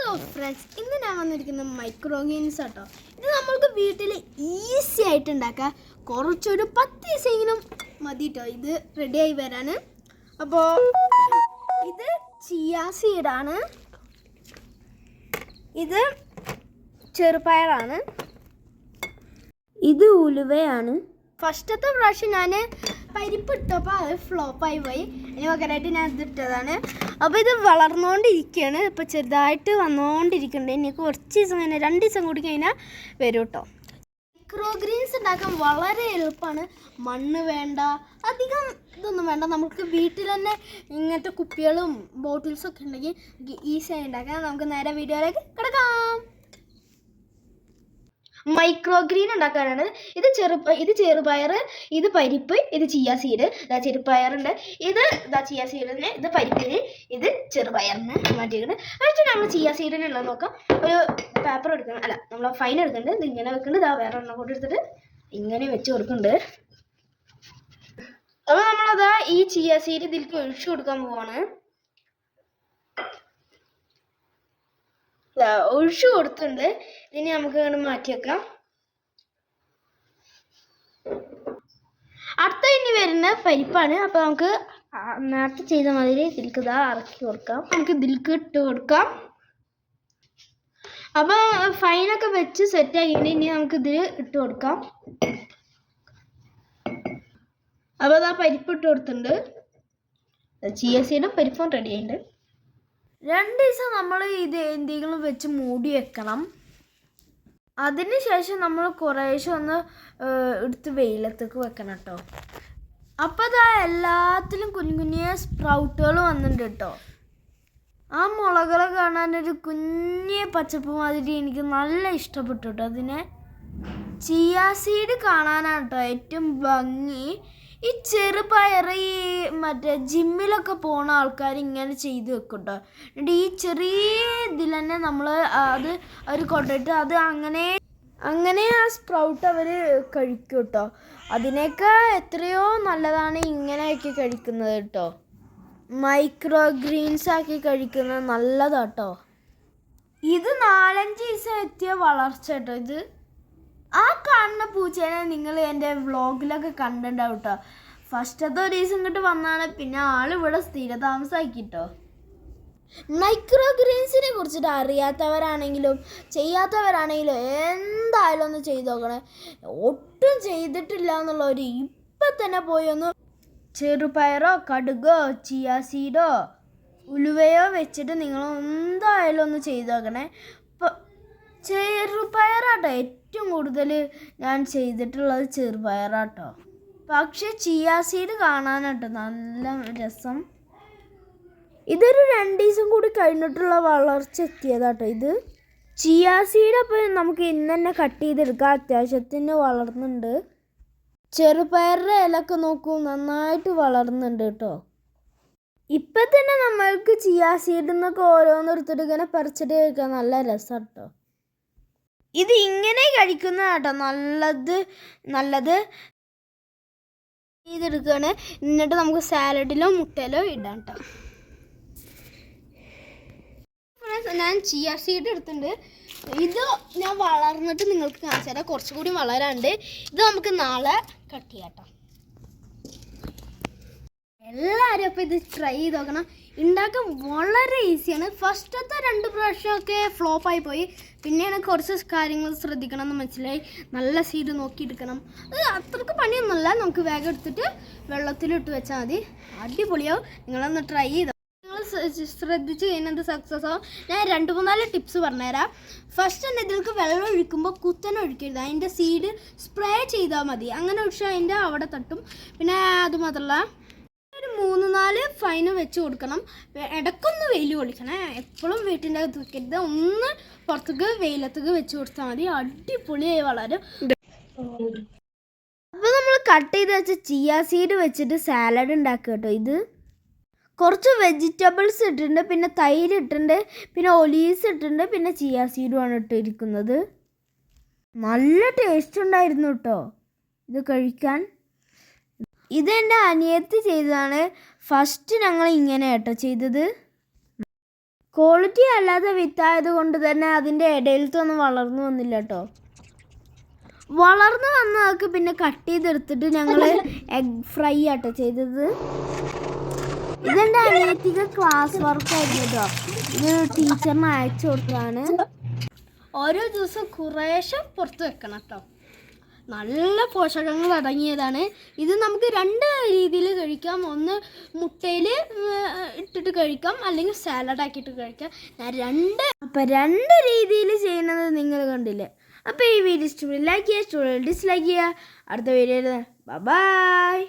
Hello friends, ഇന്ന് ഞാൻ വന്നിരിക്കുന്നത് മൈക്രോഗ്രീൻസ് ആട്ടോ. ഇത് നമ്മൾക്ക് വീട്ടിൽ ഈസി ആയിട്ട് ഉണ്ടാക്കാം. കുറച്ചൊരു 10 ദിവസമെങ്കിലും മതി കേട്ടോ ഇത് റെഡിയായി വരാൻ. അപ്പോൾ ഇത് ചിയ സീഡാണ്, ഇത് ചെറുപയറാണ്, ഇത് ഉലുവയാണ്. ഫസ്റ്റത്തെ പ്രാവശ്യം ഞാൻ പരിപ്പ് ഇട്ടപ്പോൾ അത് ഫ്ലോപ്പായി പോയി. അതിന് പകരമായിട്ട് ഞാൻ ഇതിട്ടതാണ്. അപ്പോൾ ഇത് വളർന്നുകൊണ്ടിരിക്കുകയാണ്. ഇപ്പോൾ ചെറുതായിട്ട് വന്നുകൊണ്ടിരിക്കുന്നുണ്ട്. ഇനി കുറച്ച് ദിവസം കഴിഞ്ഞാൽ 2 ദിവസം കൂടി കഴിഞ്ഞാൽ വരും കേട്ടോ. മൈക്രോഗ്രീൻസ് ഉണ്ടാക്കാൻ വളരെ എളുപ്പമാണ്. മണ്ണ് വേണ്ട, അധികം ഇതൊന്നും വേണ്ട. നമുക്ക് വീട്ടിൽ തന്നെ ഇങ്ങനത്തെ കുപ്പികളും ബോട്ടിൽസൊക്കെ ഉണ്ടെങ്കിൽ ഈസി ആയി ഉണ്ടാക്കാം. നമുക്ക് നേരെ വീഡിയോയിലേക്ക് കിടക്കാം. മൈക്രോഗ്രീൻ ഉണ്ടാക്കാനാണ്. ഇത് ചെറുപയർ, ഇത് പരിപ്പ്, ഇത് ചിയ സീഡ്. ചെറുപയറുണ്ട്, ഇത് ചിയ സീഡിന്, ഇത് പരിപ്പിന്, ഇത് ചെറുപയറിന് മാറ്റിയിട്ടുണ്ട്. പക്ഷേ നമ്മൾ ചിയ സീഡിനുള്ളത് നോക്കാം. ഒരു പേപ്പർ എടുക്കണം, അല്ല നമ്മൾ ഫൈൻ എടുക്കുന്നുണ്ട്. ഇത് ഇങ്ങനെ വെക്കുന്നുണ്ട്. വേറെ എണ്ണം കൂടി എടുത്തിട്ട് ഇങ്ങനെ വെച്ച് കൊടുക്കുന്നുണ്ട്. അപ്പോൾ നമ്മളതാ ഈ ചിയ സീഡ് ഇതിലേക്ക് ഒഴിച്ചു കൊടുക്കാൻ പോവാണ്. ഒഴിച്ചു കൊടുത്തിട്ടുണ്ട്. ഇതിനെ നമുക്ക് ഇങ്ങനെ മാറ്റി വെക്കാം. അടുത്ത ഇനി വരുന്ന പരിപ്പാണ്. അപ്പോൾ നമുക്ക് നേരത്തെ ചെയ്ത മാതിരി ഇതിലേക്ക് ഇറക്കി കൊടുക്കാം. നമുക്ക് ഇതിലേക്ക് ഇട്ട് കൊടുക്കാം. അപ്പോൾ ഫൈനൊക്കെ വെച്ച് സെറ്റ് ആക്കിയിട്ട് ഇനി നമുക്ക് ഇതിൽ ഇട്ട് കൊടുക്കാം. അപ്പോൾ അതാ പരിപ്പ് ഇട്ട് കൊടുത്തിട്ടുണ്ട്. ചിയ സീഡും പരിപ്പും റെഡി ആയിട്ടുണ്ട്. 2 ദിവസം നമ്മൾ ഇത് എന്തെങ്കിലും വെച്ച് മൂടി വെക്കണം. അതിനുശേഷം നമ്മൾ കുറേശ്ശെ ഒന്ന് എടുത്ത് വെയിലത്തേക്ക് വെക്കണം കേട്ടോ. അപ്പോൾ ഇതാ എല്ലാത്തിലും കുഞ്ഞു കുഞ്ഞിയ സ്പ്രൗട്ടുകൾ വന്നിട്ടുണ്ട് കേട്ടോ. ആ മുളകളെ കാണാനൊരു കുഞ്ഞ് പച്ചപ്പ് മാതിരി എനിക്ക് നല്ല ഇഷ്ടപ്പെട്ടു കേട്ടോ. അതിനെ ചിയ സീഡ് കാണാനാണ് കേട്ടോ ഏറ്റവും ഭംഗി. ഈ ചെറുപയർ ഈ മറ്റേ ജിമ്മിലൊക്കെ പോകുന്ന ആൾക്കാർ ഇങ്ങനെ ചെയ്ത് വെക്കും കേട്ടോ. എന്നിട്ട് ഈ ചെറിയ ഇതിൽ തന്നെ നമ്മൾ അവർ കൊണ്ടിട്ട് അത് അങ്ങനെ ആ സ്പ്രൗട്ട് അവർ കഴിക്കും കേട്ടോ. അതിനൊക്കെ എത്രയോ നല്ലതാണ് ഇങ്ങനെയൊക്കെ കഴിക്കുന്നത് കേട്ടോ. മൈക്രോഗ്രീൻസ് ആക്കി കഴിക്കുന്നത് നല്ലതാട്ടോ. ഇത് 4-5 ദിവസം എത്തിയ വളർച്ച കേട്ടോ. ഇത് ആ കാണുന്ന പൂച്ചേനെ നിങ്ങൾ എൻ്റെ വ്ളോഗിലൊക്കെ കണ്ടിട്ടുണ്ടാവും കേട്ടോ. ഫസ്റ്റത്തെ ഒരു ദിവസം ഇങ്ങോട്ട് വന്നാണ്, പിന്നെ ആളിവിടെ സ്ഥിരതാമസമാക്കിട്ടോ. മൈക്രോഗ്രീൻസിനെ കുറിച്ചിട്ട് അറിയാത്തവരാണെങ്കിലും ചെയ്യാത്തവരാണെങ്കിലും എന്തായാലും ഒന്ന് ചെയ്ത് നോക്കണേ. ഒട്ടും ചെയ്തിട്ടില്ല എന്നുള്ളവർ ഇപ്പം തന്നെ പോയി ഒന്ന് ചെറുപയറോ കടുകോ ചിയ സീഡോ ഉലുവയോ വെച്ചിട്ട് നിങ്ങൾ എന്തായാലും ഒന്ന് ചെയ്ത് നോക്കണേ. ഇപ്പം ചെറുപയറാട്ടോ ഏറ്റവും കൂടുതൽ ഞാൻ ചെയ്തിട്ടുള്ളത് ചെറുപയറാട്ടോ. പക്ഷേ ചിയ സീഡ് കാണാനാട്ടോ നല്ല രസം. ഇതൊരു 2 ദിവസം കൂടി കഴിഞ്ഞിട്ടുള്ള വളർച്ച എത്തിയതാട്ടോ. ഇത് ചിയ സീഡ് അപ്പോൾ നമുക്ക് ഇന്ന് തന്നെ കട്ട് ചെയ്തെടുക്കാം. അത്യാവശ്യത്തിന് വളർന്നുണ്ട്. ചെറുപയറിൻ്റെ ഇലയൊക്കെ നോക്കൂ, നന്നായിട്ട് വളർന്നുണ്ട് കേട്ടോ. ഇപ്പം തന്നെ നമ്മൾക്ക് ചിയ സീഡിൽ നിന്നൊക്കെ ഓരോന്നെടുത്തിട്ട് ഇങ്ങനെ പറിച്ചിട്ട് കഴിക്കാൻ നല്ല രസം കേട്ടോ. ഇത് ഇങ്ങനെ കഴിക്കുന്നതാട്ടോ നല്ലത്. ഇതെടുക്കുകയാണ്. എന്നിട്ട് നമുക്ക് സാലഡിലോ മുട്ടയിലോ ഇടാം കേട്ടോ. ഞാൻ ചിയ സീഡ് എടുത്തിട്ടുണ്ട്. ഇത് ഞാൻ വളർന്നിട്ട് നിങ്ങൾക്ക് കാണിച്ചു തരാം. കുറച്ചുകൂടി വളരാണ്ട്. ഇത് നമുക്ക് നാളെ കട്ട് ചെയ്യാം കേട്ടോ. എല്ലാവരും അപ്പോൾ ഇത് ട്രൈ ചെയ്ത് നോക്കണം. ഉണ്ടാക്കാൻ വളരെ ഈസിയാണ്. ഫസ്റ്റത്തെ 2 പ്രാവശ്യമൊക്കെ ഫ്ലോപ്പായി പോയി. പിന്നെയാണ് കുറച്ച് കാര്യങ്ങൾ ശ്രദ്ധിക്കണം എന്ന് മനസ്സിലായി. നല്ല സീഡ് നോക്കിയെടുക്കണം. അത് അത്രയ്ക്ക് പണിയൊന്നുമല്ല. നമുക്ക് വേഗം എടുത്തിട്ട് വെള്ളത്തിലിട്ട് വെച്ചാൽ മതി. അടിപൊളിയാവും. നിങ്ങളൊന്ന് ട്രൈ ചെയ്തോ. നിങ്ങൾ ശ്രദ്ധിച്ച് കഴിഞ്ഞാൽ സക്സസ് ആവും. ഞാൻ 2-3 ടിപ്സ് പറഞ്ഞുതരാം. ഫസ്റ്റ് തന്നെ ഇതിലേക്ക് വെള്ളം ഒഴിക്കുമ്പോൾ കുത്തനെ ഒഴിക്കരുത്. അതിൻ്റെ സീഡ് സ്പ്രേ ചെയ്താൽ മതി. അങ്ങനെ ഒഴിച്ചാൽ അതിൻ്റെ അവിടെ തട്ടും. പിന്നെ അതുമാത്രമല്ല ഒരു 3-4 ഫൈന് വെച്ച് കൊടുക്കണം. ഇടയ്ക്കൊന്ന് വെയിൽ കൊള്ളിക്കണേ. എപ്പോഴും വീട്ടിൻ്റെ അകത്ത് വെക്കരുത്. ഒന്ന് പുറത്തേക്ക് വെയിലത്തേക്ക് വെച്ച് കൊടുത്താൽ മതി. അടിപൊളിയായി വളരും. അപ്പോൾ നമ്മൾ കട്ട് ചെയ്ത് വെച്ച ചിയ സീഡ് വെച്ചിട്ട് സാലഡ് ഉണ്ടാക്കുക കേട്ടോ. ഇത് കുറച്ച് വെജിറ്റബിൾസ് ഇട്ടിട്ടുണ്ട്, പിന്നെ തൈര് ഇട്ടിട്ടുണ്ട്, പിന്നെ ഒലീവ്സ് ഇട്ടിട്ടുണ്ട്, പിന്നെ ചിയ സീഡുമാണ് ഇട്ടിരിക്കുന്നത്. നല്ല ടേസ്റ്റ് ഉണ്ടായിരുന്നു കേട്ടോ ഇത് കഴിക്കാൻ. ഇതെൻ്റെ അനിയത്തി ചെയ്തതാണ്. ഫസ്റ്റ് ഞങ്ങൾ ഇങ്ങനെ കേട്ടോ ചെയ്തത്. ക്വാളിറ്റി അല്ലാതെ വിത്തായത് കൊണ്ട് തന്നെ അതിൻ്റെ ഇടയിലത്തൊന്നും വളർന്നു വന്നില്ല കേട്ടോ. വളർന്നു വന്നതൊക്കെ പിന്നെ കട്ട് ചെയ്തെടുത്തിട്ട് ഞങ്ങൾ എഗ് ഫ്രൈ ആട്ടോ ചെയ്തത്. ഇതെൻ്റെ അനിയത്തിക്ക് ക്ലാസ് വർക്കായിരുന്നു കേട്ടോ. ഇത് ടീച്ചറിന് അയച്ചു കൊടുത്തതാണ്. ഓരോ ദിവസം കുറേശ്ശെ പുറത്ത് വെക്കണം കേട്ടോ. നല്ല പോഷകങ്ങൾ അടങ്ങിയതാണ്. ഇത് നമുക്ക് 2 രീതിയിൽ കഴിക്കാം. ഒന്ന് മുട്ടയിൽ ഇട്ടിട്ട് കഴിക്കാം, അല്ലെങ്കിൽ സാലഡ് ആക്കിയിട്ട് കഴിക്കാം. അപ്പം 2 രീതിയിൽ ചെയ്യുന്നത് നിങ്ങൾ കണ്ടില്ലേ. അപ്പോൾ ഈ വീഡിയോ ഇഷ്ടപ്പെട്ട് ലൈക്ക് ചെയ്യുക, ഇഷ്ടപ്പെട്ട് ഡിസ്ലൈക്ക് ചെയ്യുക. അടുത്ത വീഡിയോയിൽ ബൈ.